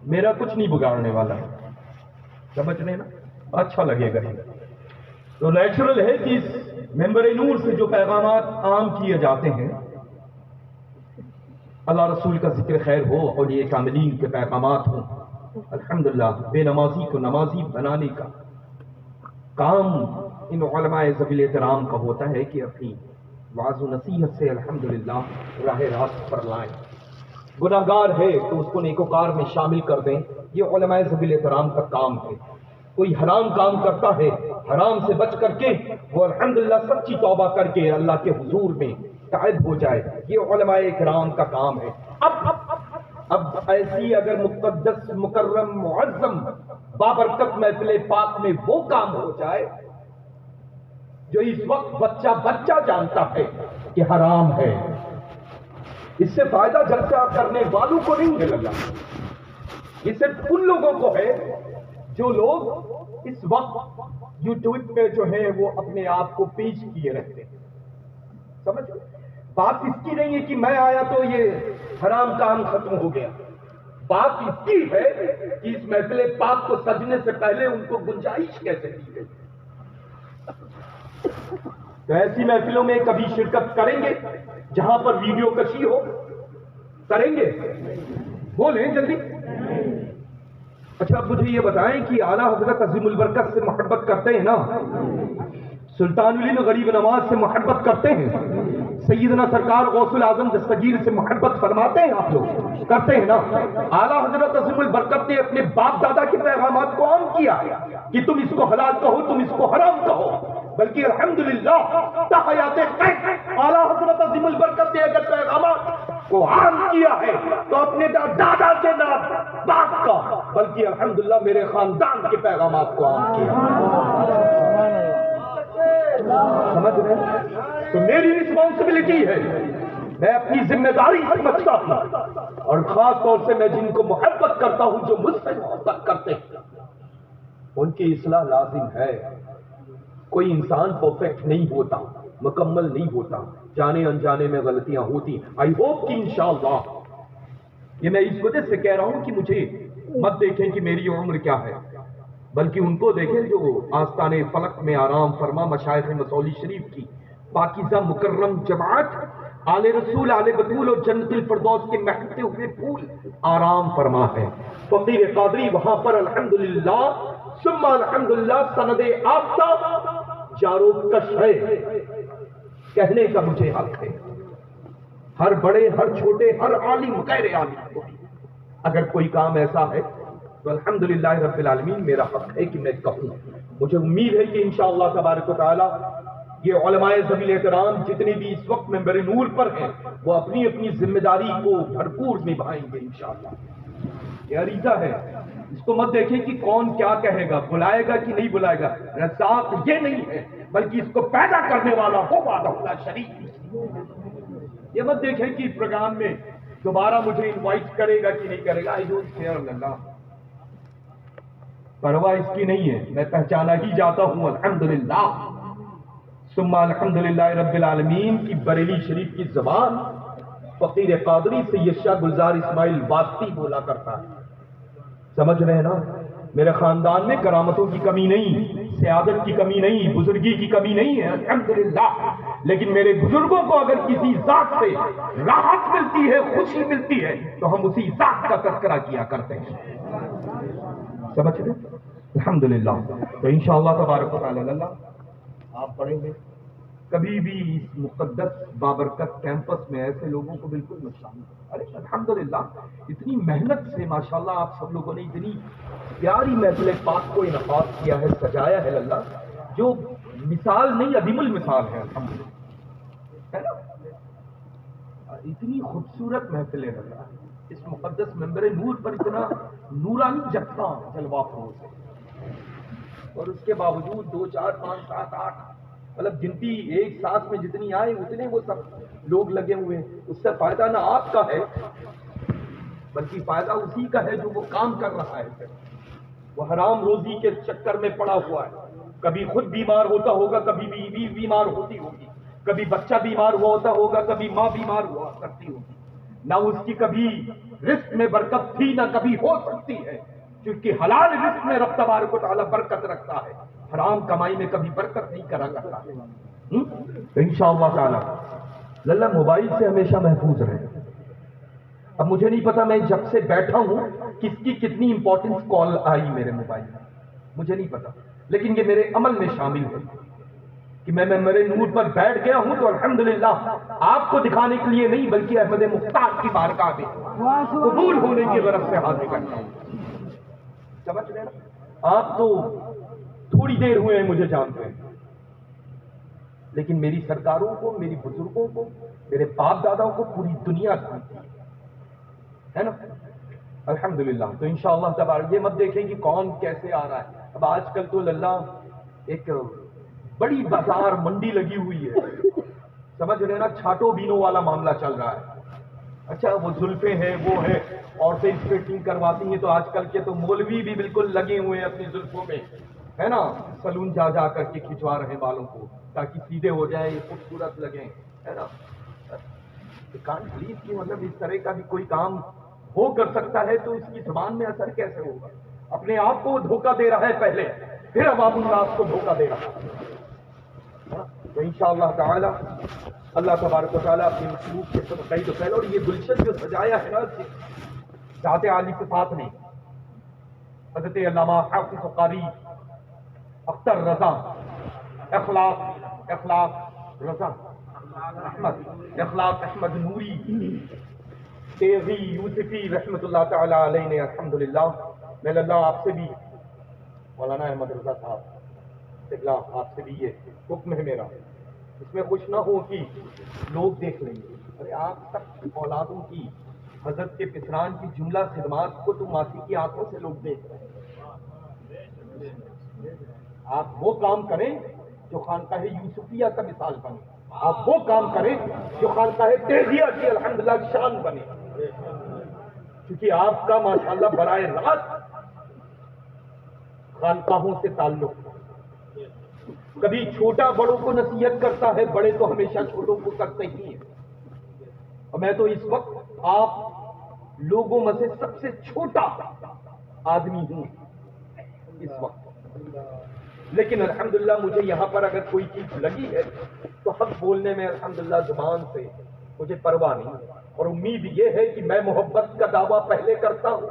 میرا کچھ نہیں بگاڑنے والا ہے، سمجھ رہے نا؟ اچھا لگے گا۔ تو نیچرل ہے کہ اس ممبر نور سے جو پیغامات عام کیے جاتے ہیں، اللہ رسول کا ذکر خیر ہو اور یہ کاملین کے پیغامات ہوں، الحمدللہ بے نمازی کو نمازی بنانے کا کام ان علماء ذوی احترام کا ہوتا ہے کہ اپنی وعظ و نصیحت سے الحمدللہ راہ راست پر لائیں۔ گناہ گار ہے تو اس کو نیکوکار میں شامل کر دیں، یہ علماء ذوی احترام کا کام ہے۔ کوئی حرام کام کرتا ہے، حرام سے بچ کر کے وہ الحمدللہ سچی توبہ کر کے اللہ کے حضور میں قائد ہو جائے، یہ علماء اکرام کا کام ہے۔ اب ایسی اگر مقدس مکرم معظم بابرکت محفل پاک میں وہ کام ہو جائے جو اس وقت بچہ جانتا ہے کہ حرام ہے، اس سے فائدہ جلسہ کرنے والوں کو نہیں ہے لگا، یہ صرف ان لوگوں کو ہے جو لوگ اس وقت یوٹیوب پہ جو ہے وہ اپنے آپ کو پیش کیے رہتے ہیں۔ سمجھ بات اس کی نہیں ہے کہ میں آیا تو یہ حرام کام ختم ہو گیا، بات اس کی ہے کہ اس محفل پاک کو سجنے سے پہلے ان کو گنجائش کیسے دی گئی۔ تو ایسی محفلوں میں کبھی شرکت کریں گے جہاں پر ویڈیو کشی ہو؟ کریں گے؟ بولیں جلدی۔ اچھا اب مجھے یہ بتائیں کہ اعلیٰ حضرت عظیم البرکت سے محبت کرتے ہیں نا؟ سلطان العلم غریب نواز سے محبت کرتے ہیں؟ سیدنا سرکار غوث العظم دستگیر سے محبت فرماتے ہیں آپ لوگ؟ کرتے ہیں نا؟ اعلیٰ حضرت عظیم البرکت نے اپنے باپ دادا کے پیغامات کو عام کیا ہے کہ تم اس کو حلال کہو، تم اس کو حرام کہو، بلکہ الحمدللہ تا حیات قید اعلیٰ حضرت عظیم البرکت نے اگر پیغامات کو عام کیا ہے تو اپنے دادا کے نام باپ کا، بلکہ الحمدللہ میرے خاندان کے پیغامات کو عام کیا۔ سمجھ رہے ہیں؟ تو میری رسپانسبلٹی ہے، میں اپنی ذمہ داری سمجھتا ہوں، اور خاص طور سے میں جن کو محبت کرتا ہوں، جو مجھ سے محبت کرتے ہیں، ان کی اصلاح لازم ہے۔ کوئی انسان پرفیکٹ نہیں ہوتا، مکمل نہیں ہوتا، جانے انجانے میں غلطیاں ہوتی۔ آئی ہوپ کہ انشاءاللہ، یہ میں اس وجہ سے کہہ رہا ہوں کہ مجھے مت دیکھیں کہ میری عمر کیا ہے، بلکہ ان کو دیکھیں جو آستان فلک میں آرام فرما مشائخ مسولی شریف کی پاکیزہ مکرم جماعت، آل رسول آل بطول اور جنت الفردوس کے مہکتے ہوئے پھول آرام فرما ہے۔ فقیر قادری وہاں پر الحمدللہ ثم الحمدللہ سند آفتہ جارو کش ہے، کہنے کا مجھے حق ہے۔ ہر بڑے، ہر چھوٹے، ہر عالم غیر عالم کو اگر کوئی کام ایسا ہے تو الحمدللہ رب العالمین میرا حق ہے کہ میں کہوں۔ مجھے امید ہے کہ انشاءاللہ تبارک و تعالی یہ علماء ذوی احترام جتنے بھی اس وقت ممبر نور پر ہیں وہ اپنی اپنی ذمہ داری کو بھرپور نبھائیں گے انشاءاللہ۔ یہ عریضہ ہے، اس کو مت دیکھیں کہ کون کیا کہے گا، بلائے گا کہ نہیں بلائے گا، رزاق یہ نہیں ہے بلکہ اس کو پیدا کرنے والا وہ وحدہ لا شریک۔ یہ مت دیکھیں کہ پروگرام میں دوبارہ مجھے انوائٹ کرے گا کہ نہیں کرے گا، آئی ڈونٹ کیئر اللہ، پرواہ اس کی نہیں ہے، میں پہچانا ہی جاتا ہوں الحمدللہ ثم الحمدللہ رب العالمین کی بریلی شریف کی زبان فقیر قادری سید شاہ گلزار اسماعیل واسطی بولا کرتا ہے۔ سمجھ رہے ہیں نا؟ میرے خاندان میں کرامتوں کی کمی نہیں، سیادت کی کمی نہیں، بزرگی کی کمی نہیں ہے الحمدللہ، لیکن میرے بزرگوں کو اگر کسی ذات سے راحت ملتی ہے، خوشی ملتی ہے تو ہم اسی ذات کا تذکرہ کیا کرتے ہیں۔ سمجھ رہے؟ الحمدللہ۔ تو انشاءاللہ تبارک و تعالی اللہ آپ پڑھیں گے کبھی بھی اس مقدس بابرکت کیمپس میں ایسے لوگوں کو بالکل مت شامل کریں۔ ارے الحمدللہ اتنی محنت سے ماشاءاللہ آپ سب لوگوں نے اتنی پیاری محفل پاک کو انعقاد کیا ہے، سجایا ہے اللہ، جو مثال نہیں عدیم المثال ہے الحمدللہ، ہے نا؟ اتنی خوبصورت محفل ہے اللہ، اس مقدس ممبر نور پر اتنا نورانی جگتا جلوہ فروز ہے، اور اس کے باوجود 2 4 5 7 8 مطلب گنتی ایک ساتھ میں جتنی آئے اتنے وہ سب لوگ لگے ہوئے ہیں۔ اس سے فائدہ نہ آپ کا ہے بلکہ فائدہ اسی کا ہے جو وہ کام کر رہا ہے، وہ حرام روزی کے چکر میں پڑا ہوا ہے، کبھی خود بیمار ہوتا ہوگا، کبھی بیوی بیمار ہوتی ہوگی، کبھی بچہ بیمار ہوا ہوتا ہوگا، کبھی ماں بیمار ہوا کرتی ہوگی، نہ اس کی کبھی رزق میں برکت تھی نہ کبھی ہو سکتی ہے، کیونکہ حلال رزق میں رب تبارک و تعالیٰ برکت رکھتا ہے، حرام کمائی میں کبھی برکت نہیں کرا کرتا ہے۔ تو انشاءاللہ تعالیٰ للہ موبائل سے ہمیشہ محفوظ رہے۔ اب مجھے نہیں پتا میں جب سے بیٹھا ہوں کس کی کتنی امپورٹنس کال آئی میرے موبائل میں، مجھے نہیں پتا، لیکن یہ میرے عمل میں شامل ہے کہ میں میرے نور پر بیٹھ گیا ہوں تو الحمدللہ آپ کو دکھانے کے لیے نہیں بلکہ احمد مختار کی بارگاہ میں قبول ہونے کی غرض سے حاضر کرتا ہوں۔ سمجھ رہے نا؟ آپ تو تھوڑی دیر ہوئے ہیں مجھے جانتے ہیں، لیکن میری سرکاروں کو، میری بزرگوں کو، میرے باپ داداؤں کو پوری دنیا جانتی ہے نا؟ الحمدللہ۔ تو انشاءاللہ تبارک، یہ مت دیکھیں کہ کون کیسے آ رہا ہے۔ اب آج کل تو للہ ایک بڑی بازار منڈی لگی ہوئی ہے، سمجھ رہے نا؟ چھاٹو بینوں والا معاملہ چل رہا ہے۔ اچھا وہ زلفیں ہیں، وہ ہے، عورتیں اسٹریٹنگ کرواتی ہیں، تو آج کل کے تو مولوی بھی بالکل لگے ہوئے ہیں اپنی زلفوں میں، ہے نا؟ سلون جا جا کر کے کھنچوا رہے ہیں بالوں کو تاکہ سیدھے ہو جائیں، خوبصورت لگیں، ہے نا؟ کان پلیز کی مطلب اس طرح کا بھی کوئی کام ہو کر سکتا ہے تو اس کی زبان میں اثر کیسے ہوگا؟ اپنے آپ کو دھوکہ دے رہا ہے پہلے، پھر عوام الناس کو دھوکہ دے رہا ہے۔ تو انشاءاللہ تعالی اللہ تبارک و تعالیٰ اپنی مخلوق کے صدقہ تو پہلے، اور یہ گلشن جو سجایا ہے نا ذات عالی صفات نے، حضرت علامہ حافظ قاری اختر رضا، اخلاق رضا احمد، اخلاق احمد نوری تیغی یوسفی رحمۃ اللہ تعالی علیہ نے الحمدللہ، میں اللہ آپ سے بھی مولانا احمد رضا صاحب آپ سے بھی یہ حکم ہے میرا، اس میں خوش نہ ہو کہ لوگ دیکھ لیں گے، ارے آپ تک اولادوں کی حضرت کے پسران کی جملہ خدمات کو تو ماسی کی آنکھوں سے لوگ دیکھ رہے ہیں۔ آپ وہ کام کریں جو خانقاہ یوسفیہ کا مثال بنے، آپ وہ کام کریں جو خانقاہ تیغیہ کی الحمدللہ شان بنے، کیونکہ آپ کا ماشاءاللہ براہ راست خانقاہوں سے تعلق، کبھی چھوٹا بڑوں کو نصیحت کرتا ہے، بڑے تو ہمیشہ چھوٹوں کو کرتے ہی ہیں، اور میں تو اس وقت آپ لوگوں میں سے سب سے چھوٹا آدمی ہوں اس وقت، لیکن الحمدللہ مجھے یہاں پر اگر کوئی چیز لگی ہے تو حق بولنے میں الحمدللہ زبان سے مجھے پرواہ نہیں، اور امید یہ ہے کہ میں محبت کا دعویٰ پہلے کرتا ہوں،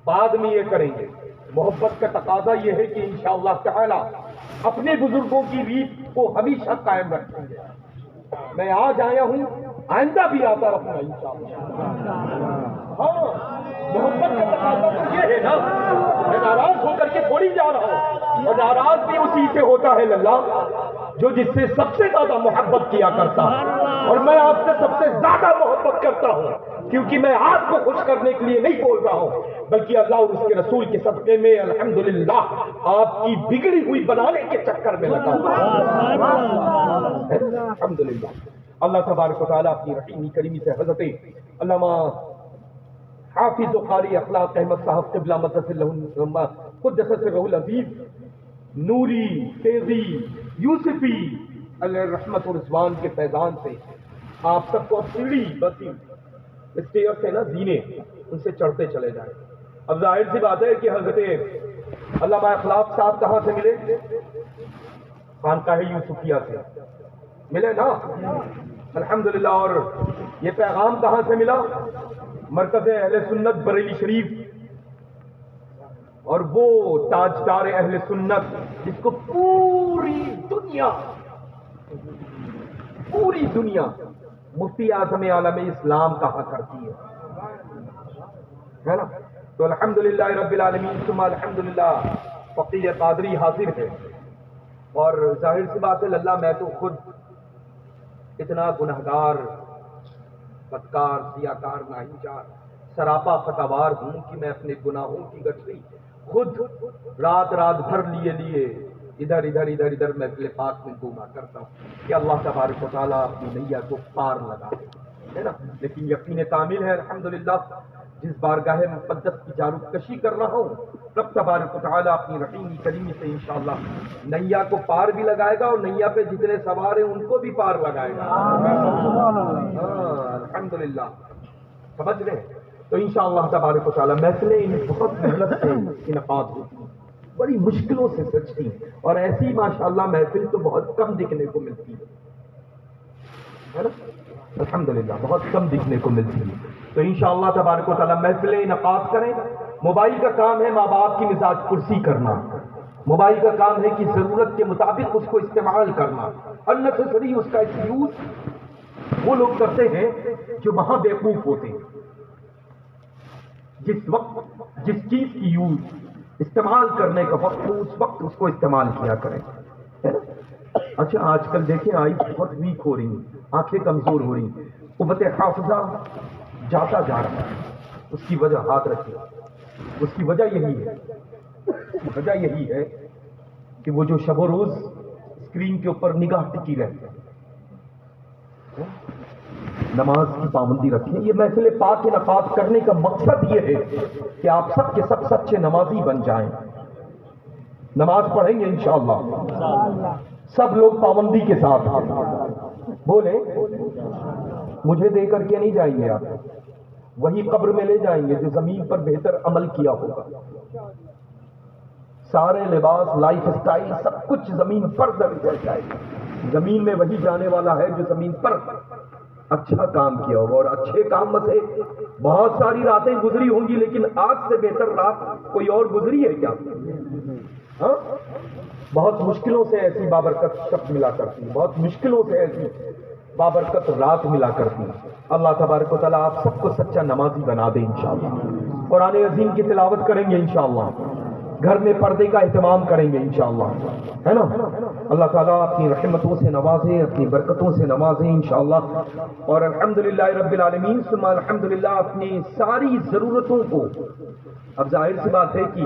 بعد میں یہ کریں گے۔ محبت کا تقاضا یہ ہے کہ انشاءاللہ تعالی اپنے بزرگوں کی ریت کو ہمیشہ قائم رکھیں گے۔ میں آج آیا ہوں، آئندہ بھی آتا رہوں گا انشاءاللہ۔ ہاں، محبت کا تقاضا تو یہ ہے نا، میں ناراض ہو کر کے تھوڑی جا رہا ہوں، اور ناراض بھی اسی سے ہوتا ہے اللہ جو جس سے سب سے زیادہ محبت کیا کرتا ہے، اور میں آپ سے سب سے زیادہ محبت کرتا ہوں، کیونکہ میں آپ کو خوش کرنے کے لیے نہیں بول رہا ہوں بلکہ اللہ اور اس کے رسول کے صدقے میں الحمدللہ آپ کی بگڑی ہوئی بنانے کے چکر میں لگا ہوں۔ الحمدللہ اللہ تبارک و تعالیٰ اپنی رحیمی کریمی سے حضرت علامہ حافظ و قاری اخلاق احمد صاحب قبلہ قدس سرہ العزیز نوری تیغی یوسفی علیہ رحمت و رضوان کے فیضان سے آپ سب کو سیڑھی بسی اسٹیئر سے نا زینے ان سے چڑھتے چلے جائیں۔ اب ظاہر سی بات ہے کہ حضرت علامہ اخلاق صاحب کہاں سے ملے؟ خانقاہ یوسفیہ سے ملے نا الحمدللہ، اور یہ پیغام کہاں سے ملا؟ مرکز اہل سنت بریلی شریف، اور وہ تاجدار اہل سنت جس کو پوری دنیا مفتی اعظم عالم اسلام کہا کرتی ہے نا؟ تو الحمدللہ رب العالمین ثم الحمدللہ فقیر قادری حاضر ہے، اور ظاہر سی بات ہے اللہ میں تو خود اتنا گنہگار، بدکار، سیاکار، ناہنجار، سراپا فتوار ہوں کہ میں اپنے گناہوں کی گٹھری خود رات بھر لیے ادھر محفل پاک میں گھوما کرتا ہوں کہ اللہ تبارک و تعالیٰ اپنی نیا کو پار لگا ہے نا۔ لیکن یقین کامل ہے الحمدللہ جس بارگاہ مقدس کی جارو کشی کر رہا ہوں، رب تبارک و تعالیٰ اپنی رحیمی کریمی سے انشاءاللہ نیا کو پار بھی لگائے گا، اور نیا پہ جتنے سوار ہیں ان کو بھی پار لگائے گا۔ الحمدللہ سمجھ رہے ہیں؟ تو انشاءاللہ تبارک و تعالیٰ محفلیں بہت محنت سے انعقاد ہوتی ہیں، بڑی مشکلوں سے سجتی ہیں، اور ایسی ماشاءاللہ محفل تو بہت کم دیکھنے کو ملتی ہے نا؟ الحمدللہ بہت کم دیکھنے کو ملتی ہے۔ تو انشاءاللہ تبارک و تعالیٰ محفلیں انعقاد کریں۔ موبائل کا کام ہے ماں باپ کی مزاج پرسی کرنا، موبائل کا کام ہے کہ ضرورت کے مطابق اس کو استعمال کرنا، اننیسیسری اس کا یوز وہ لوگ کرتے ہیں جو وہاں بیوقوف ہوتے ہیں۔ جس وقت جس چیز کی یوز استعمال کرنے کا وقت ہو اس وقت اس کو استعمال کیا کریں۔ اچھا آج کل دیکھیں آئی بہت ویک ہو رہی ہیں، آنکھیں کمزور ہو رہی ہیں، قوت حافظہ جاتا جا رہا ہے۔ اس کی وجہ ہاتھ رکھیے، اس کی وجہ یہی ہے کہ وہ جو شب و روز اسکرین کے اوپر نگاہ ٹکی رہتی ہے، نماز کی پابندی رکھیں۔ یہ محفل پاک انعقاد کرنے کا مقصد یہ ہے کہ آپ سب کے سب سچے نمازی بن جائیں، نماز پڑھیں گے انشاءاللہ سب لوگ پابندی کے ساتھ۔ بولیں مجھے دے کر کے نہیں جائیں گے آپ، وہی قبر میں لے جائیں گے جو زمین پر بہتر عمل کیا ہوگا۔ سارے لباس لائف اسٹائل سب کچھ زمین پر درج جائے گا، زمین میں وہی جانے والا ہے جو زمین پر اچھا کام کیا ہوگا۔ اور اچھے کام میں سے بہت ساری راتیں گزری ہوں گی، لیکن آج سے بہتر رات کوئی اور گزری ہے کیا؟ ہاں بہت مشکلوں سے ایسی بابرکت شب ملا کرتی ہے، بہت مشکلوں سے ایسی بابرکت رات ملا کرتی ہے۔ اللہ تبارک و تعالیٰ آپ سب کو سچا نمازی بنا دے انشاءاللہ۔ قرآن عظیم کی تلاوت کریں گے انشاءاللہ، گھر میں پردے کا اہتمام کریں گے انشاءاللہ، ہے نا؟ اللہ تعالیٰ اپنی رحمتوں سے نوازے، اپنی برکتوں سے نوازے انشاءاللہ۔ اور الحمدللہ رب العالمین ثم الحمدللہ اپنی ساری ضرورتوں کو، اب ظاہر سی بات ہے کہ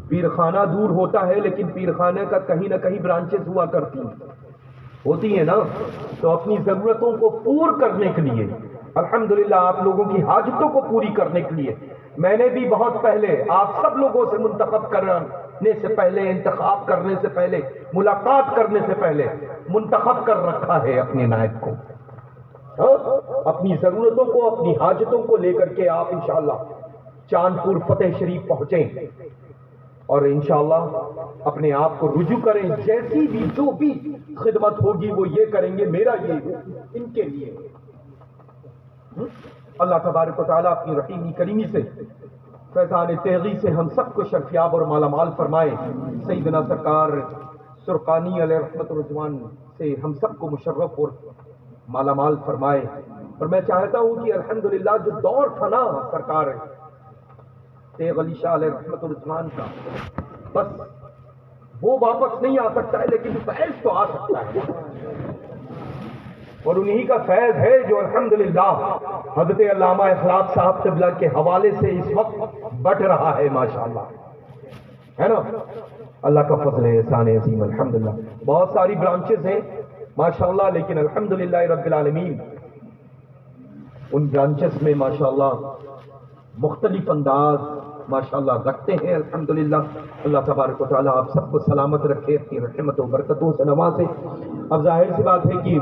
پیرخانہ دور ہوتا ہے لیکن پیرخانے کا کہیں نہ کہیں برانچز ہوا کرتی ہوتی ہیں نا، تو اپنی ضرورتوں کو پور کرنے کے لیے، الحمدللہ آپ لوگوں کی حاجتوں کو پوری کرنے کے لیے میں نے بھی بہت پہلے آپ سب لوگوں سے منتخب کرنے سے پہلے، انتخاب کرنے سے پہلے، ملاقات کرنے سے پہلے منتخب کر رکھا ہے اپنے نائب کو۔ اپنی ضرورتوں کو، اپنی حاجتوں کو لے کر کے آپ انشاءاللہ چاند پور فتح شریف پہنچیں اور انشاءاللہ اپنے آپ کو رجوع کریں، جیسی بھی جو بھی خدمت ہوگی وہ یہ کریں گے میرا یہ ان کے لیے۔ اللہ تبارک و تعالیٰ اپنی رحیمی کریمی سے، فیضان تیغی سے ہم سب کو شرفیاب اور مالا مال فرمائے، سیدنا سرکار سرقانی علیہ رحمت الرضوان سے ہم سب کو مشرف اور مالا مال فرمائے۔ اور میں چاہتا ہوں کہ الحمدللہ جو دور فنا سرکار ہے تیغ علی شاہ علیہ رحمت الرضوان کا، بس وہ واپس نہیں آ سکتا ہے لیکن فیض تو آ سکتا ہے، اور انہی کا فیض ہے جو الحمدللہ حضرت علامہ اخلاق صاحب قبلہ کے حوالے سے اس وقت بٹ رہا ہے ماشاءاللہ، ہے نا؟ اللہ کا فضل ہے، احسان عظیم الحمدللہ۔ بہت ساری برانچز ہیں ماشاءاللہ، لیکن الحمدللہ رب العالمین ان برانچز میں ماشاءاللہ مختلف انداز ماشاءاللہ رکھتے ہیں الحمدللہ۔ اللہ تبارک و تعالیٰ آپ سب کو سلامت رکھے، اپنی رحمت و برکتوں سے نوازے۔ اب ظاہر سی بات ہے کہ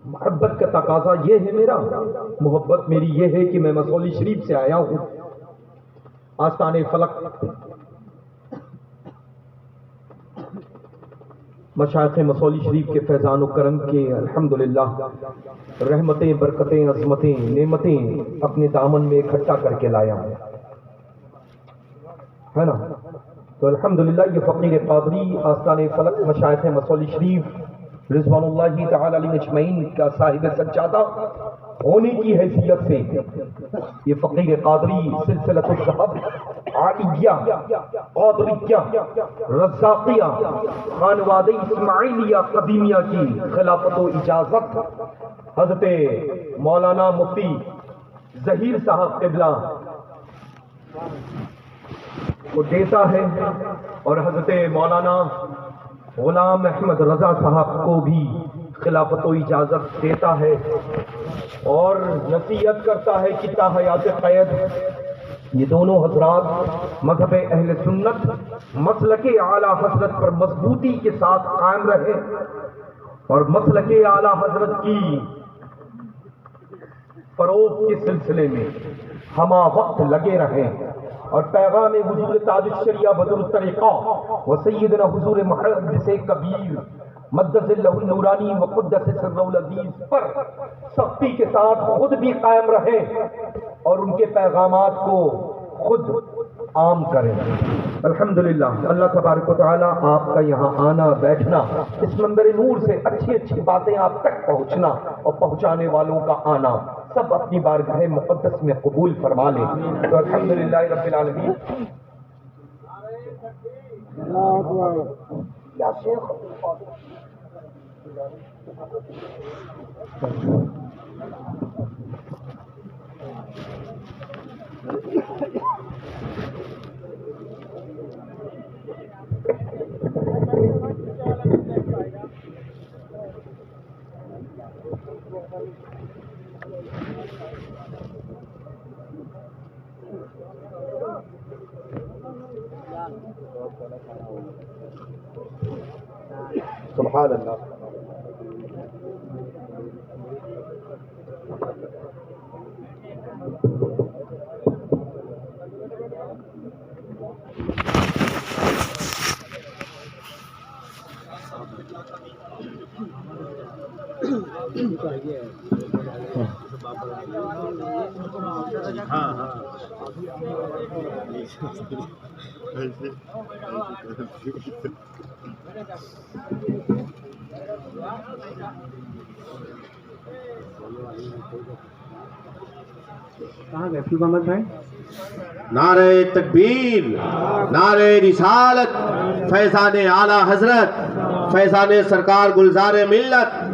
محبت کا تقاضا یہ ہے، میرا محبت میری یہ ہے کہ میں مصولی شریف سے آیا ہوں، آستان فلک مشائخ مصولی شریف کے فیضان و کرم کے الحمدللہ رحمتیں، برکتیں، عظمتیں، نعمتیں اپنے دامن میں اکٹھا کر کے لایا ہوں، ہے نا؟ تو الحمدللہ یہ فقیر قادری آستان فلک مشائخ مصولی شریف رضوان اللہ تعالی علیہ اجمعین کا صاحب سجادہ ہونے کی حیثیت سے یہ فقیر قادری سلسلۃ الذہب عالیہ، قادریہ، رزاقیہ، خانوادہ اسماعیلیہ قدیمیہ کی خلافت و اجازت حضرت مولانا مفتی ظہیر صاحب قبلہ کو دیتا ہے، اور حضرت مولانا غلام احمد رضا صاحب کو بھی خلافت و اجازت دیتا ہے، اور نصیحت کرتا ہے کہ تا حیات قید یہ دونوں حضرات مذہب اہل سنت مسلک اعلیٰ حضرت پر مضبوطی کے ساتھ قائم رہے، اور مسلک اعلیٰ حضرت کی فروغ کے سلسلے میں ہما وقت لگے رہیں اور پیغام حضور تاج الشریعہ بدر الطریقہ و سیدنا حضور محدث کبیر مدث اللہ النورانی و قدس سرہ العزیز پر سختی کے ساتھ خود بھی قائم رہیں اور ان کے پیغامات کو خود عام کریں۔ الحمدللہ اللہ تبارک و تعالیٰ آپ کا یہاں آنا بیٹھنا، اس منبر نور سے اچھی اچھی باتیں آپ تک پہنچنا اور پہنچانے والوں کا آنا سب اپنی بارگاہ مقدس میں قبول فرما لیں۔ تو الحمدللہ رب العالمین۔ یا شیخ سبحان اللہ۔ کہاں گئے فیض محمد بھائی؟ نعرہ تکبیر، نعرہ رسالت، فیضان اعلیٰ حضرت، فیضان سرکار گلزار ملت،